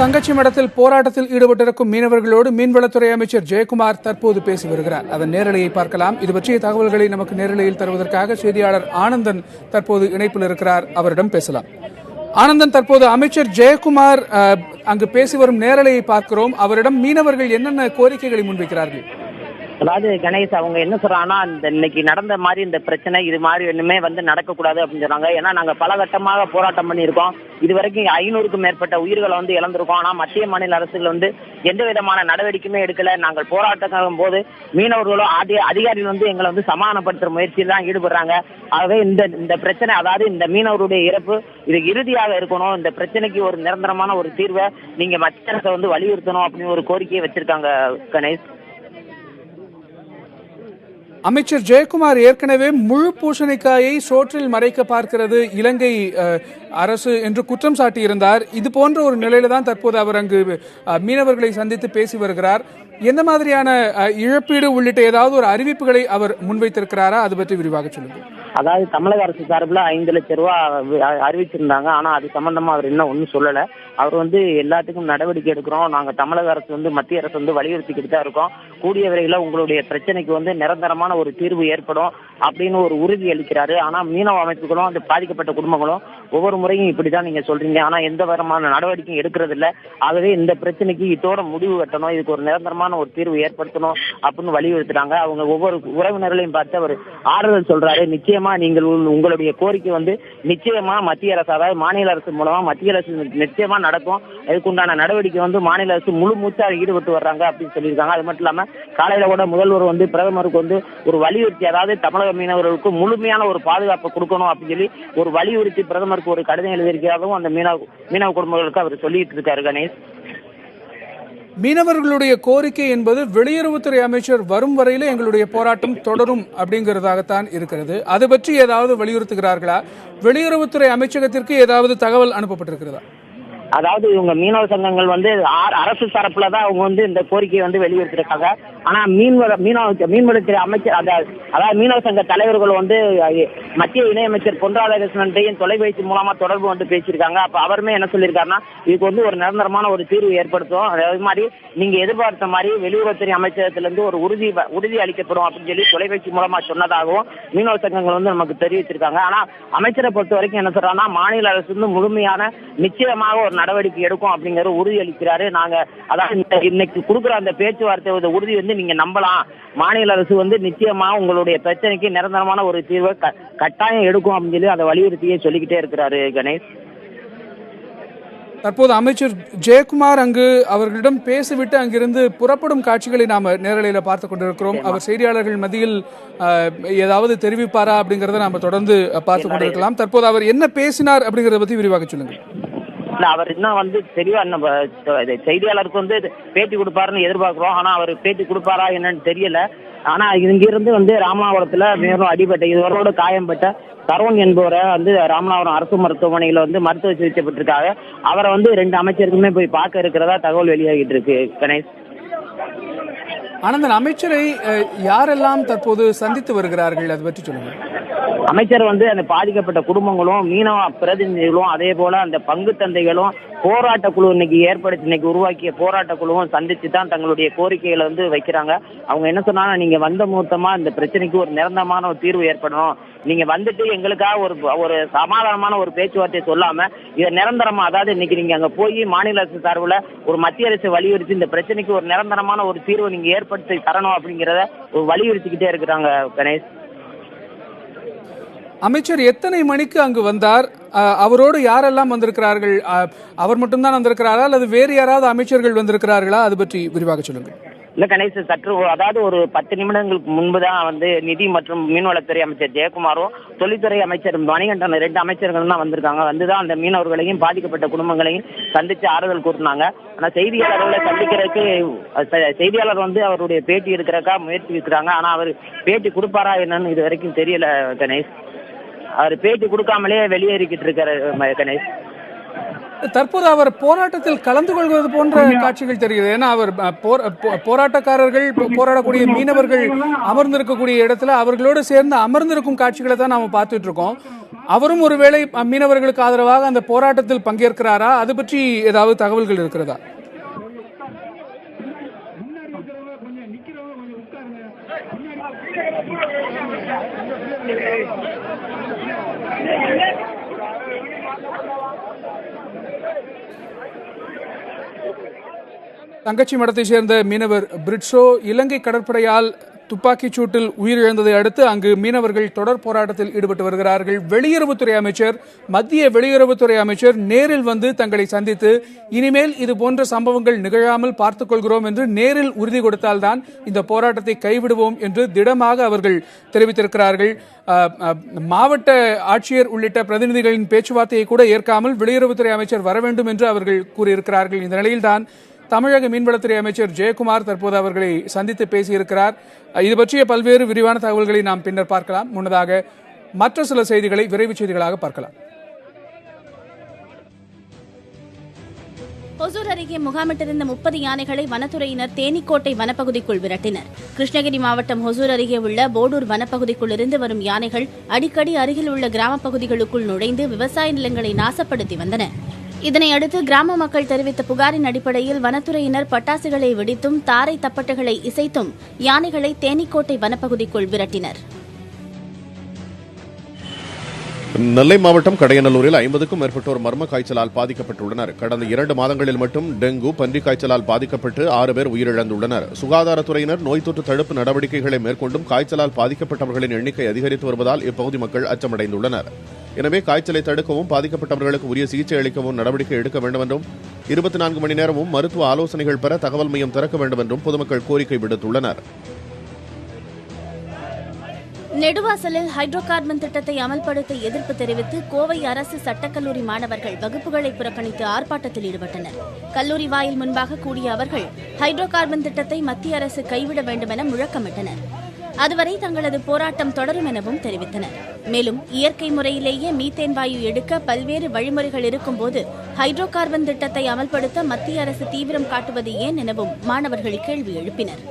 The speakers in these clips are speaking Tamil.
தங்கச்சி மடத்தில் போராட்டத்தில் ஈடுபட்டிருக்கும் மீனவர்களோடு மீன்வளத்துறை அமைச்சர் ஜெயக்குமார் தற்போது பேசி வருகிறார். அதன் நேரலையை பார்க்கலாம். இது பற்றிய தகவல்களை நமக்கு நேரலையில் தருவதற்காக செய்தியாளர் ஆனந்தன் தற்போது இணைப்பில் இருக்கிறார். அவரிடம் பேசலாம். ஆனந்தன், தற்போது அமைச்சர் ஜெயக்குமார் அங்கு பேசி வரும் நேரலையை பார்க்கிறோம். அவரிடம் மீனவர்கள் என்னென்ன கோரிக்கைகளை முன்வைக்கிறார்கள்? அதாவது கணேஷ், அவங்க என்ன சொல்றாங்கன்னா, இந்த இன்னைக்கு நடந்த மாதிரி இந்த பிரச்சனை இது மாதிரி ஒண்ணுமே நடக்கக்கூடாது அப்படின்னு சொல்றாங்க. ஏன்னா நாங்க பல கட்டமாக போராட்டம் பண்ணியிருக்கோம். இது வரைக்கும் 500க்கும் மேற்பட்ட உயிர்களை இழந்திருக்கோம். ஆனா மத்திய மாநில அரசுகள் எந்த விதமான நடவடிக்கையுமே எடுக்கல. நாங்கள் போராட்டம் போது மீனவர்களும் அதிகாரிகள் எங்களை சமாதானப்படுத்துற முயற்சியில் தான் ஈடுபடுறாங்க. ஆகவே இந்த பிரச்சனை, அதாவது இந்த மீனவருடைய இறப்பு இது இறுதியாக இருக்கணும். இந்த பிரச்சனைக்கு ஒரு நிரந்தரமான ஒரு தீர்வை நீங்க மத்திய அரசை வலியுறுத்தணும் அப்படின்னு ஒரு கோரிக்கையை வச்சிருக்காங்க கணேஷ். அமைச்சர் ஜெயக்குமார் ஏற்கனவே முழு பூசணிக்காயை சோற்றில் மறைக்க பார்க்கிறது இலங்கை அரசு என்று குற்றம் சாட்டியிருந்தார். இது போன்ற ஒரு நிலையில தான் தற்போது அவர் அங்கு மீனவர்களை சந்தித்து பேசி வருகிறார். எந்த மாதிரியான இழப்பீடு உள்ளிட்ட ஏதாவது ஒரு அறிவிப்புகளை அவர் முன்வைத்திருக்கிறாரா? அது பற்றி விரிவாக சொல்லுங்கள். அதாவது தமிழக அரசு சார்பில் 5 லட்சம் ரூபாய் அறிவிச்சிருந்தாங்க. ஆனா அது சம்பந்தமா அவர் இன்னும் ஒன்றும் சொல்லல. அவர் எல்லாத்துக்கும் நடவடிக்கை எடுக்கிறோம், நாங்க தமிழக அரசு மத்திய அரசு வலியுறுத்திக்கிட்டு தான் இருக்கோம். கூடிய விரைவில் உங்களுடைய பிரச்சனைக்கு நிரந்தரமான ஒரு தீர்வு ஏற்படும் அப்படின்னு ஒரு உறுதி அளிக்கிறாரு. ஆனா மீனவ அமைப்புகளும் பாதிக்கப்பட்ட குடும்பங்களும் ஒவ்வொரு முறையும் இப்படிதான் நீங்க சொல்றீங்க, ஆனா எந்த விதமான நடவடிக்கையும் எடுக்கிறது இல்லை. ஆகவே இந்த பிரச்சனைக்கு இதோட முடிவு கட்டணும், இதுக்கு ஒரு நிரந்தரமான ஒரு தீர்வு ஏற்படுத்தணும் அப்படின்னு வலியுறுத்துறாங்க. அவங்க ஒவ்வொரு உறவினர்களையும் பார்த்து அவர் ஆறுதல் சொல்றாரு. நிச்சயமா நீங்கள் உங்களுடைய கோரிக்கை நிச்சயமா மத்திய அரசு, அதாவது மாநில அரசு மூலமா மத்திய அரசு நிச்சயமா நடக்கும். இதுக்குண்டான நடவடிக்கை மாநில அரசு முழு மூச்சாக ஈடுபட்டு வர்றாங்க அப்படின்னு சொல்லியிருக்காங்க. அது மட்டும் இல்லாம காலையில கூட முதல்வர் பிரதமருக்கு ஒரு வலியுறுத்தி, அதாவது தமிழக மீனவர்களுக்கு முழுமையான ஒரு பாதுகாப்பு கொடுக்கணும் அப்படின்னு சொல்லி ஒரு வலியுறுத்தி பிரதமருக்கு ஒரு கடிதம் எழுதியிருக்கிறதாகவும் அந்த மீனவ குடும்பங்களுக்கு அவர் சொல்லிட்டு இருக்காரு கணேஷ். மீனவர்களுடைய கோரிக்கை என்பது வெளியுறவுத்துறை அமைச்சர் வரும் வரையில எங்களுடைய போராட்டம் தொடரும் அப்படிங்கிறதாகத்தான் இருக்கிறது. அது பற்றி ஏதாவது வலியுறுத்துகிறார்களா? வெளியுறவுத்துறை அமைச்சகத்திற்கு ஏதாவது தகவல் அனுப்பப்பட்டிருக்கிறதா? அதாவது இவங்க மீனவ சங்கங்கள் அரசு தரப்புலதான் அவங்க இந்த கோரிக்கையை வெளியுறுத்திருக்காங்க. ஆனா மீன்வளத்துறை அமைச்சர், அதாவது மீனவ சங்க தலைவர்கள் மத்திய இணையமைச்சர் பொன் ராதாகிருஷ்ணன்டையும் தொலைபேசி மூலமா தொடர்பு பேசியிருக்காங்க. அப்ப அவருமே என்ன சொல்லியிருக்காருன்னா, இதுக்கு ஒரு நிரந்தரமான ஒரு தீர்வு ஏற்படுத்தும், அதே மாதிரி நீங்க எதிர்பார்த்த மாதிரி வெளியுறவுத்துறை அமைச்சகத்திலிருந்து ஒரு உறுதி அளிக்கப்படும் அப்படின்னு சொல்லி தொலைபேசி மூலமா சொன்னதாகவும் மீனவ சங்கங்கள் நமக்கு தெரிவிச்சிருக்காங்க. ஆனா அமைச்சரை பொறுத்த வரைக்கும் என்ன சொல்றாங்கன்னா, மாநில அரசு முழுமையான நிச்சயமாக ஒரு நடவடிக்கை எடுக்கும் அப்படிங்கிற உறுதி அளிக்கிறாரு. நாங்க அதாவது இன்னைக்கு கொடுக்குற அந்த பேச்சுவார்த்தை உறுதி நீங்க நம்பலாம், மாநில அரசு நிச்சயமா உங்களுடைய பிரச்சனைக்கு நிரந்தரமான ஒரு தீர்வை கட்டாயம் எடுக்கும் அப்படின்னு சொல்லி அந்த வலியுறுத்தியே சொல்லிக்கிட்டே இருக்கிறாரு கணேஷ். தற்போது அமைச்சர் ஜெயக்குமார் அங்கு அவர்களிடம் பேசிவிட்டு அங்கிருந்து புறப்படும் காட்சிகளை நாம நேரலையில பார்த்து கொண்டிருக்கிறோம். அவர் செய்தியாளர்கள் மத்தியில் ஏதாவது தெரிவிப்பாரா அப்படிங்கறத நாம தொடர்ந்து பார்த்து கொண்டிருக்கலாம். தற்போது அவர் என்ன பேசினார் அப்படிங்கறத பத்தி விரிவாக சொல்லுங்க. அவர் இன்னும் தெளிவா செய்தியாளருக்கு பேட்டி கொடுப்பாருன்னு எதிர்பார்க்கிறோம். ஆனா அவர் பேட்டி கொடுப்பாரா என்னன்னு தெரியல. ஆனா இங்கிருந்து ராமநாதபுரத்துல மேலும் அடிபட்ட இதுவரோட காயம்பட்ட தருண் என்பவரை ராமநாதபுரம் அரசு மருத்துவமனையில மருத்துவ சிகிச்சை பெற்றிருக்காங்க. அவரை 2 அமைச்சருக்குமே போய் பார்க்க இருக்கிறதா தகவல் வெளியாகிட்டு இருக்கு கணேஷ். ஆனந்தன், அமைச்சரை யாரெல்லாம் தற்போது சந்தித்து வருகிறார்கள், அது பற்றி சொல்லுங்க. அமைச்சர் அந்த பாதிக்கப்பட்ட குடும்பங்களும் மீனவ பிரதிநிதிகளும் அதே போல அந்த பங்கு தந்தைகளும் போராட்ட குழு இன்னைக்கு உருவாக்கிய போராட்ட குழுவும் சந்திச்சு தான் தங்களுடைய கோரிக்கைகளை வைக்கிறாங்க. அவங்க என்ன சொன்னாங்கன்னா, நீங்க வந்த முகூர்த்தமா இந்த பிரச்சனைக்கு ஒரு நிரந்தரமான ஒரு தீர்வு ஏற்படணும், நீங்க எங்களுக்காக ஒரு சமாதானமான ஒரு பேச்சுவார்த்தை சொல்லாம இதை நிரந்தரமா, அதாவது இன்னைக்கு நீங்க அங்க போய் மாநில அரசு சார்பில் ஒரு மத்திய அரசு வலியுறுத்தி இந்த பிரச்சனைக்கு ஒரு நிரந்தரமான ஒரு தீர்வை நீங்க ஏற்படுத்தி தரணும் அப்படிங்கிறத ஒரு வலியுறுத்திக்கிட்டே இருக்கிறாங்க கணேஷ். அமைச்சர் எத்தனை மணிக்கு அங்கு வந்தார்? அவரோடு யாரெல்லாம் வந்திருக்கிறார்கள்? அவர் மட்டும்தான் வந்திருக்கிறாரா அல்லது வேறு யாராவது அமைச்சர்கள் வந்திருக்கிறார்களா? அது பற்றி விரிவாக சொல்லுங்கள். இல்ல கணேஷ், அதாவது ஒரு 10 நிமிடங்களுக்கு முன்புதான் நிதி மற்றும் மீன்வளத்துறை அமைச்சர் ஜெயக்குமாரும் தொழில்துறை அமைச்சர் மணிகண்டன் 2 அமைச்சர்கள் தான் வந்திருக்காங்க. வந்துதான் அந்த மீனவர்களையும் பாதிக்கப்பட்ட குடும்பங்களையும் சந்திச்சு ஆறுதல் கூறினாங்க. ஆனா செய்தியாளர்களை சந்திக்கிறதுக்கு செய்தியாளர் அவருடைய பேட்டி எடுக்கிறக்கா முயற்சி இருக்கிறாங்க. ஆனா அவர் பேட்டி கொடுப்பாரா என்னன்னு இது வரைக்கும் தெரியல கணேஷ். அவர் பேட்டி கொடுக்காமலே வெளியேறிக்கிட்டு இருக்காரு கணேஷ். தற்போது அவர் போராட்டத்தில் கலந்து கொள்வது போன்ற காட்சிகள் தெரிகிறது. ஏன்னா அவர் போராட்டக்காரர்கள், போராடக்கூடிய மீனவர்கள் அமர்ந்திருக்கக்கூடிய இடத்துல அவர்களோடு சேர்ந்து அமர்ந்திருக்கும் காட்சிகளை தான் நாம பார்த்துட்டு இருக்கோம். அவரும் ஒருவேளை மீனவர்களுக்கு ஆதரவாக அந்த போராட்டத்தில் பங்கேற்கிறாரா? அது பற்றி ஏதாவது தகவல்கள் இருக்கிறதா? தங்கச்சி மடத்தை சேர்ந்த மீனவர் பிரிட்சோ இலங்கை கடற்படையால் துப்பாக்கிச் சூட்டில் உயிரிழந்ததை அடுத்து அங்கு மீனவர்கள் தொடர் போராட்டத்தில் ஈடுபட்டு வருகிறார்கள். மத்திய வெளியுறவுத்துறை அமைச்சர் நேரில் வந்து தங்களை சந்தித்து இனிமேல் இது போன்ற சம்பவங்கள் நிகழாமல் பார்த்துக் கொள்கிறோம் என்று நேரில் உறுதி கொடுத்தால்தான் இந்த போராட்டத்தை கைவிடுவோம் என்று திடமாக அவர்கள் தெரிவித்திருக்கிறார்கள். மாவட்ட ஆட்சியர் உள்ளிட்ட பிரதிநிதிகளின் பேச்சுவார்த்தையை கூட ஏற்காமல் வெளியுறவுத்துறை அமைச்சர் வர வேண்டும் என்று அவர்கள் கூறியிருக்கிறார்கள். இந்த நிலையில்தான் தமிழக மீன்வளத்துறை அமைச்சர் ஜெயக்குமார் தற்போது அவர்களை சந்தித்து பேசியிருக்கிறார். இது பற்றிய பல்வேறு விரிவான தகவல்களை நாம் பின்னர் பார்க்கலாம். முன்னதாக மற்ற சில செய்திகளை விரைவு செய்திகளாக பார்க்கலாம். ஒசூர் அருகே முகாமிட்டிருந்த 30 யானைகளை வனத்துறையினர் தேனிக்கோட்டை வனப்பகுதிக்குள் விரட்டினர். கிருஷ்ணகிரி மாவட்டம் ஒசூர் அருகே உள்ள போடூர் வனப்பகுதிக்குள் இருந்து வரும் யானைகள் அடிக்கடி அருகில் உள்ள கிராமப் பகுதிகளுக்குள் நுழைந்து விவசாய நிலங்களை நாசப்படுத்தி வந்தன. இதனையடுத்து கிராம மக்கள் தெரிவித்த புகாரின் அடிப்படையில் வனத்துறையினர் பட்டாசுகளை வெடித்தும் தாரை தப்பட்டைகளை இசைத்தும் யானைகளை தேனிக்கோட்டை வனப்பகுதிக்குள் விரட்டினர். நெல்லை மாவட்டம் கடையநல்லூரில் 50க்கும் மேற்பட்டோர் மர்ம காய்ச்சலால் பாதிக்கப்பட்டுள்ளனர். கடந்த 2 மாதங்களில் மட்டும் டெங்கு, பன்றிக் காய்ச்சலால் பாதிக்கப்பட்டு 6 பேர் உயிரிழந்துள்ளனர். சுகாதாரத்துறையினர் நோய் தொற்று தடுப்பு நடவடிக்கைகளை மேற்கொண்டும் காய்ச்சலால் பாதிக்கப்பட்டவர்களின் எண்ணிக்கை அதிகரித்து வருவதால் இப்பகுதி மக்கள் அச்சமடைந்துள்ளனர். எனவே காய்ச்சலை தடுக்கவும் பாதிக்கப்பட்டவர்களுக்கு உரிய சிகிச்சை அளிக்கவும் நடவடிக்கை எடுக்க வேண்டும் என்றும் 24 மணி நேரமும் மருத்துவ ஆலோசனைகள் பெற தகவல் மையம் திறக்க வேண்டும் என்றும் பொதுமக்கள் கோரிக்கை விடுத்துள்ளனர். நெடுவாசலில் ஹைட்ரோ கார்பன் திட்டத்தை அமல்படுத்த எதிர்ப்பு தெரிவித்து கோவை அரசு சட்டக்கல்லூரி மாணவர்கள் வகுப்புகளை புறக்கணித்து ஆர்ப்பாட்டத்தில் ஈடுபட்டனர். கல்லூரி வாயில் முன்பாக கூடிய அவர்கள் ஹைட்ரோ கார்பன் திட்டத்தை மத்திய அரசு கைவிட வேண்டும் என முழக்கமிட்டனர். அதுவரை தங்களது போராட்டம் தொடரும் எனவும் தெரிவித்தனர். மேலும் இயற்கை முறையிலேயே மீத்தேன் வாயு எடுக்க பல்வேறு வழிமுறைகள் இருக்கும்போது ஹைட்ரோ கார்பன் திட்டத்தை அமல்படுத்த மத்திய அரசு தீவிரம் காட்டுவது ஏன் எனவும் மாணவர்கள் கேள்வி எழுப்பினர்.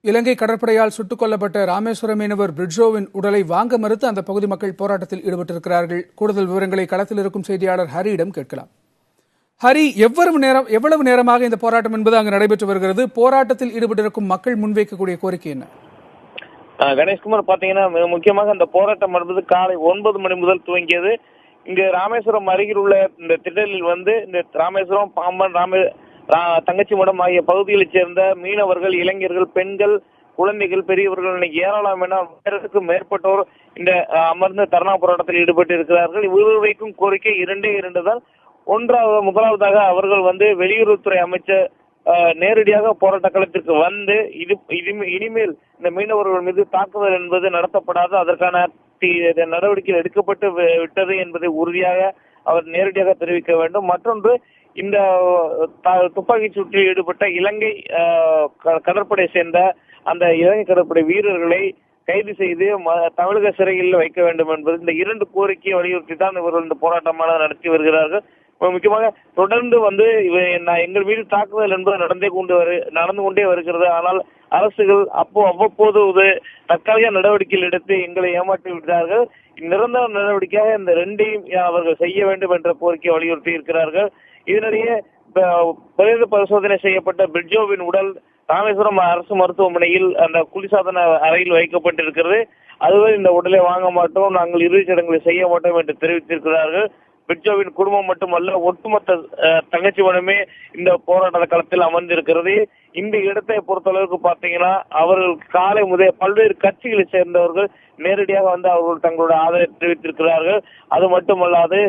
இலங்கை கடற்படையால் சுட்டுக் கொல்லப்பட்ட ராமேஸ்வரம் மீனவர் பிரிட்ஜோவின் உடலை வாங்க மறுத்து அந்த பகுதி மக்கள் போராட்டத்தில் ஈடுபட்டிருக்கிறார்கள். கூடுதல் விவரங்களை களத்தில் இருக்கும் செய்தியாளர் ஹரியிடம் கேட்கலாம். ஹரி, எவ்வளவு நேரமாக இந்த போராட்டம் என்பது அங்கு நடைபெற்று வருகிறது? போராட்டத்தில் ஈடுபட்டிருக்கும் மக்கள் முன்வைக்கக்கூடிய கோரிக்கை என்ன? கணேஷ்குமார், பாத்தீங்கன்னா முக்கியமாக இந்த போராட்டம் என்பது காலை 9 மணி முதல் துவங்கியது. இங்கு ராமேஸ்வரம் அருகில் உள்ள இந்த திடலில் வந்து இந்த ராமேஸ்வரம், பாம்பன், தங்கச்சிமடம் ஆகிய பகுதிகளைச் சேர்ந்த மீனவர்கள், இளைஞர்கள், பெண்கள், குழந்தைகள், பெரியவர்கள் ஏராளம் என 1000க்கும் மேற்பட்டோர் இந்த அமர்ந்து தர்ணா போராட்டத்தில் ஈடுபட்டு இருக்கிறார்கள். இவர்களுக்கும் கோரிக்கை 2 தான். முதலாவதாக அவர்கள் வந்து வெளியுறவுத்துறை அமைச்சர் நேரடியாக போராட்ட களத்திற்கு வந்து இனிமேல் இந்த மீனவர்கள் மீது தாக்குதல் என்பது நடத்தப்படாது, அதற்கான நடவடிக்கைகள் எடுக்கப்பட்டு விட்டது என்பதை உறுதியாக அவர் நேரடியாக தெரிவிக்க வேண்டும். மற்றொன்று, இந்த துப்பாக்கி சூட்டில் ஈடுபட்ட இலங்கை கடற்படை சேர்ந்த அந்த இலங்கை கடற்படை வீரர்களை கைது செய்து தமிழக சிறையில் வைக்க வேண்டும் என்பது இந்த 2 கோரிக்கையை வலியுறுத்தி தான் இவர்கள் இந்த போராட்டமாக நடத்தி வருகிறார்கள். முக்கியமாக தொடர்ந்து வந்து எங்கள் மீது தாக்குதல் என்பது நடந்து கொண்டே வருகிறது. ஆனால் அரசுகள் அவ்வப்போது தற்காலிக நடவடிக்கைகள் எடுத்து எங்களை ஏமாற்றி விட்டார்கள். நிரந்தர நடவடிக்கையாக இந்த 2ஐயும் அவர்கள் செய்ய வேண்டும் என்ற கோரிக்கையை வலியுறுத்தி இருக்கிறார்கள். இதனிடையே பிரேத பரிசோதனை செய்யப்பட்ட பிரிட்ஜோவின் உடல் ராமேஸ்வரம் அரசு மருத்துவமனையில் அந்த குளிர்சாதன அறையில் வைக்கப்பட்டிருக்கிறது. அதுவரை இந்த உடலை வாங்க மாட்டோம், நாங்கள் இறுதிச் சடங்குகளை செய்ய மாட்டோம் என்று தெரிவித்திருக்கிறார்கள். பிரிட்ஜோவின் குடும்பம் மட்டுமல்ல, ஒட்டுமொத்த தங்கச்சிமடமே இந்த போராட்ட களத்தில் அமர்ந்திருக்கிறது. இந்த இடத்தை பொறுத்தளவுக்கு பாத்தீங்கன்னா அவர்கள் காலை முதல் பல்வேறு கட்சிகளை சேர்ந்தவர்கள் நேரடியாக வந்து அவர்கள் தங்களுடைய ஆதரவை தெரிவித்திருக்கிறார்கள். அது மட்டுமல்லாது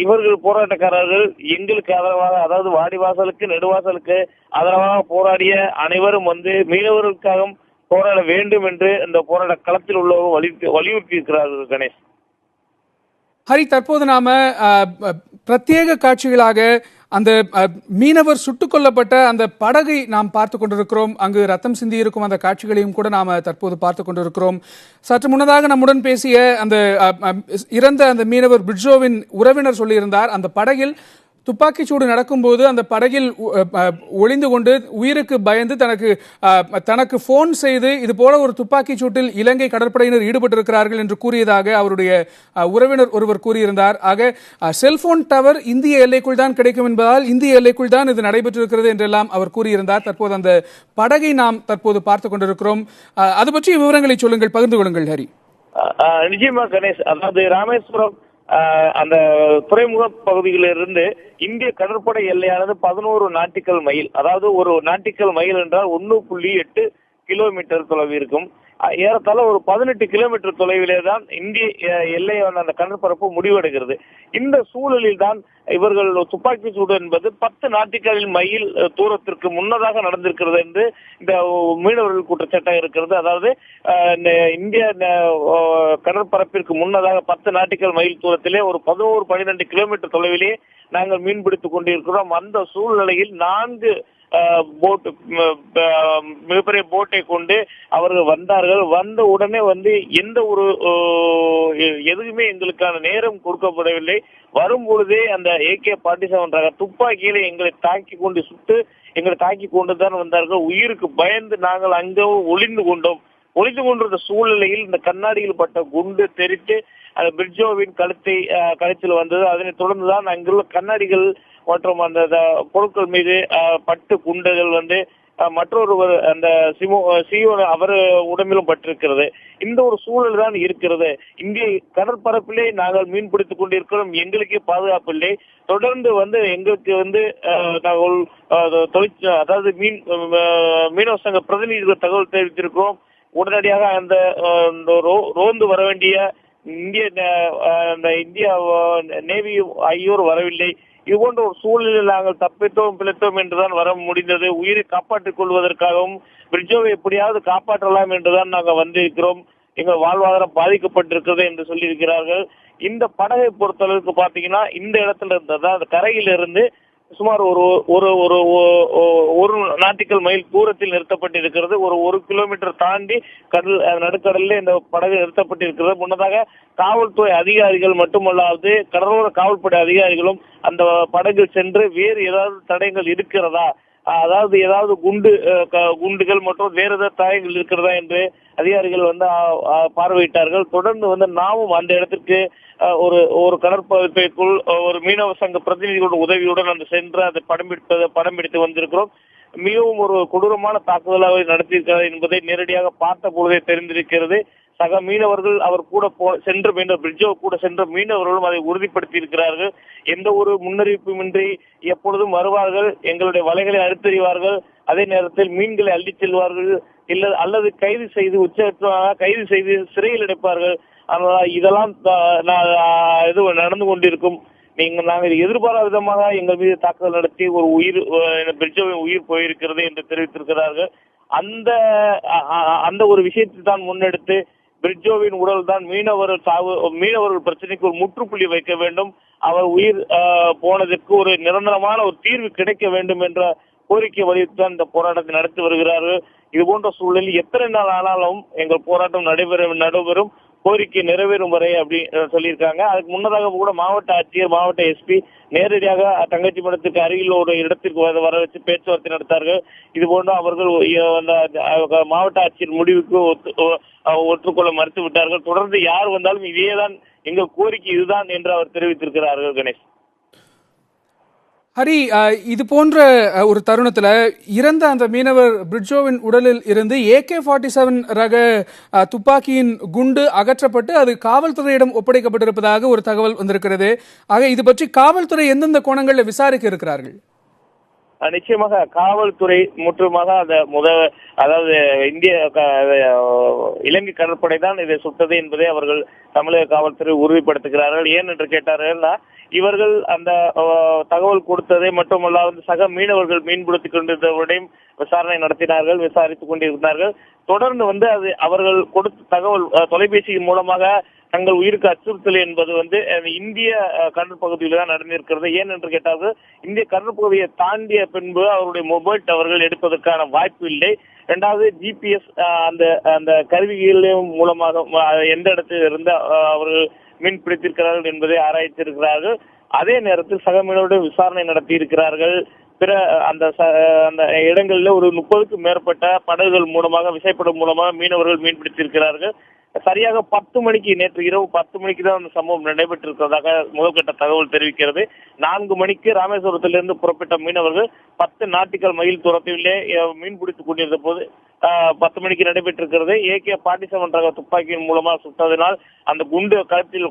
இவர்கள் போராட்டக்காரர்கள் எங்களுக்கு ஆதரவாக, அதாவது வாடிவாசலுக்கு நெடுவாசலுக்கு ஆதரவாக போராடிய அனைவரும் வந்து மீனவர்களுக்காக போராட வேண்டும் என்று இந்த போராட்ட களத்தில் உள்ளவர்கள் வலியுறுத்தி இருக்கிறார்கள். கணேஷ், ஹரி, தற்போது நாம பிரத்யேக காட்சிகளாக அந்த மீனவர் சுட்டுக் கொல்லப்பட்ட அந்த படகை நாம் பார்த்து கொண்டிருக்கிறோம். அங்கு ரத்தம் சிந்தி இருக்கும் அந்த காட்சிகளையும் கூட நாம் தற்போது பார்த்து கொண்டிருக்கிறோம். சற்று முன்னதாக நம்முடன் பேசிய அந்த இறந்த அந்த மீனவர் பிரிட்ஜோவின் உறவினர் சொல்லியிருந்தார், அந்த படகில் துப்பாக்கிச்சூடு நடக்கும்போது அந்த படகில் ஒளிந்து கொண்டு உயிருக்கு பயந்து தனக்கு போன் செய்து இது போல ஒரு துப்பாக்கிச் சூட்டில் இலங்கை கடற்படையினர் ஈடுபட்டிருக்கிறார்கள் என்று கூறியதாக அவருடைய உறவினர் ஒருவர் கூறியிருந்தார். ஆக செல்போன் டவர் இந்திய எல்லைக்குள் தான் கிடைக்கும் என்பதால் இந்திய எல்லைக்குள் தான் இது நடைபெற்றிருக்கிறது என்றெல்லாம் அவர் கூறியிருந்தார். தற்போது அந்த படகை நாம் தற்போது பார்த்துக் கொண்டிருக்கிறோம். அது பற்றிய விவரங்களை சொல்லுங்கள், பகிர்ந்து கொள்ளுங்கள் ஹரி. நிச்சயமா கணேஷ், அதாவது ராமேஸ்வரம் அந்த துறைமுக பகுதியிலிருந்து இந்திய கடற்படை எல்லையானது 11 நாட்டிக்கல் மைல், அதாவது ஒரு நாட்டிக்கல் மைல் என்றால் 1.8 கிலோமீட்டர் தொலைவு இருக்கும். ஏறத்தாழ ஒரு 18 கிலோமீட்டர் தொலைவிலே தான் இந்திய எல்லையான அந்த கடற்பரப்பு முடிவடைகிறது. இந்த சூழலில் தான் இவர்கள் துப்பாக்கி சூடு என்பது 10 நாட்டிக்கல் மைல் தூரத்திற்கு முன்னதாக நடந்திருக்கிறது என்று இந்த மீனவர்கள் குற்றச்சாட்டாக இருக்கிறது. அதாவது இந்திய கடற்பரப்பிற்கு முன்னதாக 10 நாட்டிக்கல் மைல் தூரத்திலே ஒரு 11-12 கிலோமீட்டர் தொலைவிலே நாங்கள் மீன்பிடித்துக் கொண்டிருக்கிறோம். அந்த சூழ்நிலையில் 4 மிகப்பெரிய போட்டை கொண்டு அவர்கள் வந்தார்கள். வந்த உடனே எந்த ஒரு எதுவுமே எங்களுக்கான நேரம் கொடுக்கப்படவில்லை. வரும் பொழுதே அந்த AK-47 ரக துப்பாக்கியில எங்களை தாக்கி கொண்டு சுட்டு எங்களை தாக்கி கொண்டுதான் வந்தார்கள். உயிருக்கு பயந்து நாங்கள் அங்கே ஒளிந்து கொண்டிருந்த சூழ்நிலையில் இந்த கண்ணாடியில் பட்ட குண்டு தெரித்து அந்த பிரிட்ஜோவின் கழுத்தில் வந்தது. அதனைத் தொடர்ந்துதான் அங்குள்ள கண்ணாடிகள் மற்றும் அந்த பொருட்கள் மீது பட்டு குண்டுகள் மற்றொருவர் அந்த சியோ அவர் உடம்பிலும் பட்டிருக்கிறது. இந்த ஒரு சூழல் தான் இருக்கிறது. இந்திய கடற்பரப்பிலே நாங்கள் மீன் பிடித்துக் கொண்டிருக்கிறோம், எங்களுக்கே பாதுகாப்பு இல்லை. தொடர்ந்து எங்களுக்கு அதாவது மீனவ சங்க பிரதிநிதிகள் தகவல் தெரிவித்திருக்கிறோம். உடனடியாக அந்த ரோந்து வர வேண்டிய இந்திய நேவி ஆகியோர் வரவில்லை. இது போன்ற ஒரு சூழலில் நாங்கள் தப்பித்தோம் பிழைத்தோம் என்றுதான் வர முடிந்தது. உயிரை காப்பாற்றிக் கொள்வதற்காகவும் பிரிட்ஜோவை எப்படியாவது காப்பாற்றலாம் என்றுதான் நாங்கள் வந்திருக்கிறோம். எங்கள் வாழ்வாதாரம் பாதிக்கப்பட்டிருக்கிறது என்று சொல்லியிருக்கிறார்கள். இந்த படகை பொறுத்தளவுக்கு பாத்தீங்கன்னா இந்த இடத்துல இருந்தது அந்த கரையிலிருந்து சுமார் ஒரு நாட்டிக்கல் மைல் தூரத்தில் நிறுத்தப்பட்டிருக்கிறது. ஒரு கிலோமீட்டர் தாண்டி நடுக்கடலில் இந்த படகு நிறுத்தப்பட்டிருக்கிறது. முன்னதாக காவல்துறை அதிகாரிகள் மட்டுமல்லாது கடலோர காவல்படை அதிகாரிகளும் அந்த படகில் சென்று வேறு ஏதாவது தடயங்கள் இருக்கிறதா, அதாவது ஏதாவது குண்டுகள் மற்றும் வேறு ஏதாவது தடயங்கள் இருக்கிறதா என்று அதிகாரிகள் பார்வையிட்டார்கள். தொடர்ந்து நாமும் அந்த இடத்திற்கு ஒரு கடற்பகுதிக்குள் ஒரு மீனவ சங்க பிரதிநிதிகளோட உதவியுடன் சென்று அதை படம் பிடித்து வந்திருக்கிறோம். மிகவும் ஒரு கொடூரமான தாக்குதலாக நடத்தியிருக்கிறது என்பதை நேரடியாக பார்த்த பொழுதே தெரிந்திருக்கிறது. சக மீனவர்கள் அவர் கூட சென்ற பிரிட்ஜோ கூட சென்ற மீனவர்களும் அதை உறுதிப்படுத்தி இருக்கிறார்கள். எந்த ஒரு முன்னறிவிப்புமின்றி எப்பொழுதும் வருவார்கள், எங்களுடைய வலைகளை அறுத்தறிவார்கள், அதே நேரத்தில் மீன்களை அள்ளிச் செல்வார்கள், அல்லது கைது செய்து சிறையில் அடைப்பார்கள். இதெல்லாம் நடந்து கொண்டிருக்கும். நாங்கள் எதிர்பாராத விதமாக எங்கள் மீது தாக்குதல் நடத்தி பிரிட்ஜோவின் உயிர் போயிருக்கிறது என்று தெரிவித்திருக்கிறார்கள். அந்த ஒரு விஷயத்தை தான் முன்னெடுத்து பிரிட்ஜோவின் உடல் தான் மீனவர்கள் பிரச்சனைக்கு ஒரு முற்றுப்புள்ளி வைக்க வேண்டும், அவர் உயிர் போனதற்கு ஒரு நிரந்தரமான ஒரு தீர்வு கிடைக்க வேண்டும் என்ற கோரிக்கை வலியுறுத்தி இந்த போராட்டத்தை நடத்தி வருகிறார்கள். இது போன்ற சூழலில் எத்தனை நாள் ஆனாலும் எங்கள் போராட்டம் நடைபெறும், கோரிக்கை நிறைவேறும் வரை அப்படி சொல்லியிருக்காங்க. அதுக்கு முன்னதாக கூட மாவட்ட ஆட்சியர், மாவட்ட SP நேரடியாக தங்கச்சி மடத்துக்கு அருகில் ஒரு இடத்திற்கு வர வச்சு பேச்சுவார்த்தை நடத்தார்கள். இது போன்று அவர்கள் மாவட்ட ஆட்சியர் முடிவுக்கு ஒற்றுக்கொள்ள மறுத்து விட்டார்கள். தொடர்ந்து யார் வந்தாலும் இதேதான் எங்கள் கோரிக்கை இதுதான் என்று அவர் தெரிவித்திருக்கிறார்கள். கணேஷ், ஹரி, இது போன்ற ஒரு தருணத்துல இறந்த அந்த மீனவர் பிரிட்ஜோவின் உடலில் இருந்து AK-47 ரக துப்பாக்கியின் குண்டு அகற்றப்பட்டு அது காவல்துறையிடம் ஒப்படைக்கப்பட்டிருப்பதாக ஒரு தகவல் வந்திருக்கிறது. ஆக இது பற்றி காவல்துறை எந்தெந்த கோணங்களில் விசாரிக்க இருக்கிறார்கள்? நிச்சயமாக காவல்துறை முற்றுமாக அதாவது இலங்கை கடற்படை தான் இதை சுட்டது என்பதை அவர்கள் தமிழக காவல்துறை உறுதிப்படுத்துகிறார்கள். ஏன் என்று கேட்டார்கள்னா, இவர்கள் அந்த தகவல் கொடுத்ததை மட்டுமல்லாது சக மீனவர்கள் மீன்பிடித்துக் கொண்டிருந்தவரையும் விசாரணை நடத்தினார்கள், விசாரித்துக் கொண்டிருந்தார்கள். தொடர்ந்து அது அவர்கள் கொடுத்த தகவல் தொலைபேசியின் மூலமாக தங்கள் உயிருக்கு அச்சுறுத்தல் என்பது வந்து இந்திய கடல் பகுதியில் தான் நடந்திருக்கிறது. ஏன் என்று கேட்டார்கள், இந்திய கடல் பகுதியை தாண்டிய பின்பு அவருடைய மொபைல் டவர்கள் எடுப்பதற்கான வாய்ப்பு இல்லை. இரண்டாவது ஜிபிஎஸ் அந்த கருவிகள் மூலமாக எந்த இடத்தில் இருந்து அவர்கள் மீன் பிடித்திருக்கிறார்கள் என்பதை ஆராய்ச்சிருக்கிறார்கள். அதே நேரத்தில் சக மீனவருடைய விசாரணை நடத்தி இருக்கிறார்கள். பிற அந்த இடங்களில் ஒரு 30க்கும் மேற்பட்ட படகுகள் மூலமாக விசைப்படகு மூலமாக மீனவர்கள் மீன் பிடித்திருக்கிறார்கள். சரியாக 10 மணிக்கு, நேற்று இரவு 10 மணிக்கு தான் அந்த சம்பவம் நடைபெற்றிருக்கிறதாக முதல்கட்ட தகவல் தெரிவிக்கிறது. 4 மணிக்கு ராமேஸ்வரத்திலிருந்து புறப்பட்ட மீனவர்கள் 10 நாட்டிக்கல் மைல் தூரத்திலே மீன் பிடித்துக் கொண்டிருந்த போது 10 மணிக்கு நடைபெற்றிருக்கிறது. AK-47 ரக துப்பாக்கியின் மூலமாக சுட்டதினால் அந்த குண்டு கழுத்தில்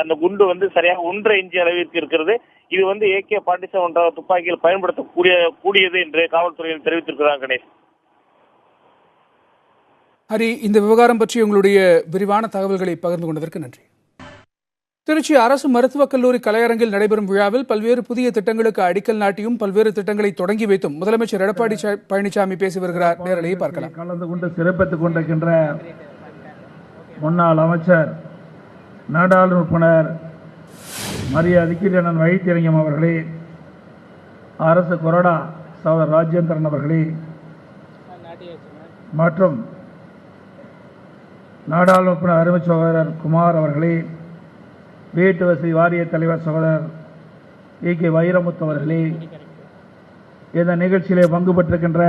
அந்த குண்டு வந்து சரியாக 1.5 இன்ச் அளவிற்கு இருக்கிறது. இது வந்து AK-47 ரக துப்பாக்கியில் பயன்படுத்தக்கூடியது என்று காவல்துறையில் தெரிவித்திருக்கிறார். கணேஷ், ஹரி, இந்த விவகாரம் பற்றி உங்களுடைய விரிவான தகவல்களை பகிர்ந்து கொண்டதற்கு நன்றி. திருச்சி அரசு மருத்துவக் கல்லூரி கலையரங்கில் நடைபெறும் விழாவில் பல்வேறு புதிய திட்டங்களுக்கு அடிக்கல் நாட்டியும் பல்வேறு திட்டங்களை தொடங்கி வைத்தும் முதலமைச்சர் எடப்பாடி பழனிசாமி பேசி வருகிறார். நேரலையை பார்க்கலாம். கலந்து கொண்டு சிறப்பித்துக் கொண்டிருக்கின்ற முன்னாள் அமைச்சர், நாடாளுமன்ற உறுப்பினர் மரியாதைக்குரிய அண்ணன் வைத்தியலிங்கம் அவர்களே, அரசு கொறடா சகோதரர் ராஜேந்திரன் அவர்களே மற்றும் நாடாளுமன்ற உறுப்பினர் அருமை சகோதரர் குமார் அவர்களே, வீட்டு வசதி வாரிய தலைவர் சகோதரர் EK வைரமுத்து அவர்களே, இந்த நிகழ்ச்சியிலே பங்கு பெற்றிருக்கின்ற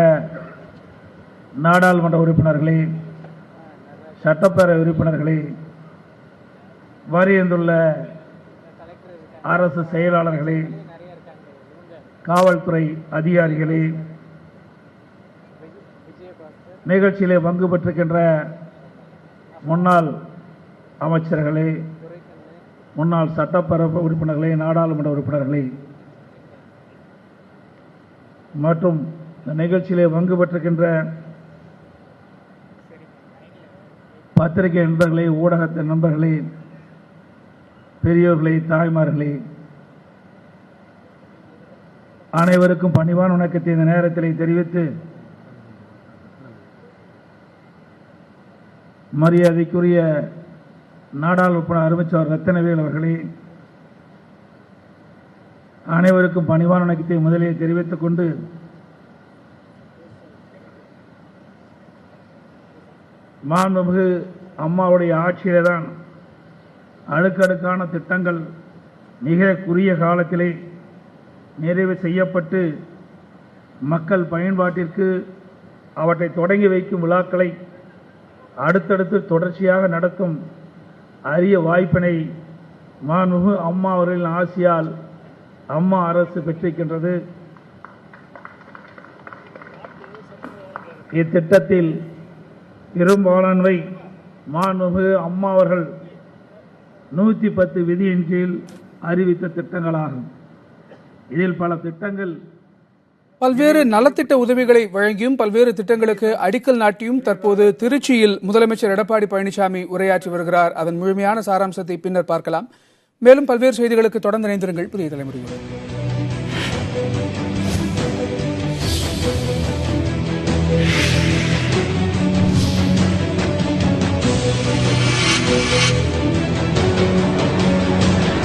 நாடாளுமன்ற உறுப்பினர்களே, சட்டப்பேரவை உறுப்பினர்களே, வருகின்றுள்ள அரசு செயலாளர்களே, காவல்துறை அதிகாரிகளே, நிகழ்ச்சியிலே பங்கு பெற்றிருக்கின்ற முன்னாள் அமைச்சர்களே, முன்னாள் சட்டப்பேரவை உறுப்பினர்களே, நாடாளுமன்ற உறுப்பினர்களே மற்றும் இந்த நிகழ்ச்சியிலே பங்கு பெற்றிருக்கின்ற பத்திரிகை நண்பர்களே, ஊடகத்தின் நண்பர்களே, பெரியோர்களே, தாய்மார்களே, அனைவருக்கும் பணிவான வணக்கத்தை இந்த நேரத்தில் தெரிவித்து, மரியாதைக்குரிய நாடாளுமன்ற அருமைச்சர் ரத்தினவேல் அவர்களே, அனைவருக்கும் பணிவான வணக்கத்தை முதலில் தெரிவித்துக் கொண்டு, மாண்புமிகு அம்மாவுடைய ஆட்சியிலே தான் அடுக்கடுக்கான திட்டங்கள் மிக குறுகிய காலத்திலே நிறைவு செய்யப்பட்டு மக்கள் பயன்பாட்டிற்கு அவற்றை தொடங்கி வைக்கும் விழாக்களை அடுத்தடுத்து தொடர்ச்சியாக நடத்தும் அரிய வாய்ப்பினை மாண்புமிகு அம்மா அவர்களின் ஆசியால் அம்மா அரசு பெற்றிருக்கின்றது. இத்திட்டத்தில் பெரும்பாலானவை மாண்புமிகு அம்மா அவர்கள் 110 விதியின் கீழ் அறிவித்த திட்டங்களாகும். இதில் பல திட்டங்கள் பல்வேறு நலத்திட்ட உதவிகளை வழங்கியும் பல்வேறு திட்டங்களுக்கு அடிக்கல் நாட்டியும் தற்போது திருச்சியில் முதலமைச்சர் எடப்பாடி பழனிசாமி உரையாற்றி வருகிறார். அதன் முழுமையான சாராம்சத்தை பின்னர் பார்க்கலாம். மேலும் பல்வேறு செய்திகளுக்கு தொடர்ந்து இணைந்திருங்கள். புதிய தலைமுறையில்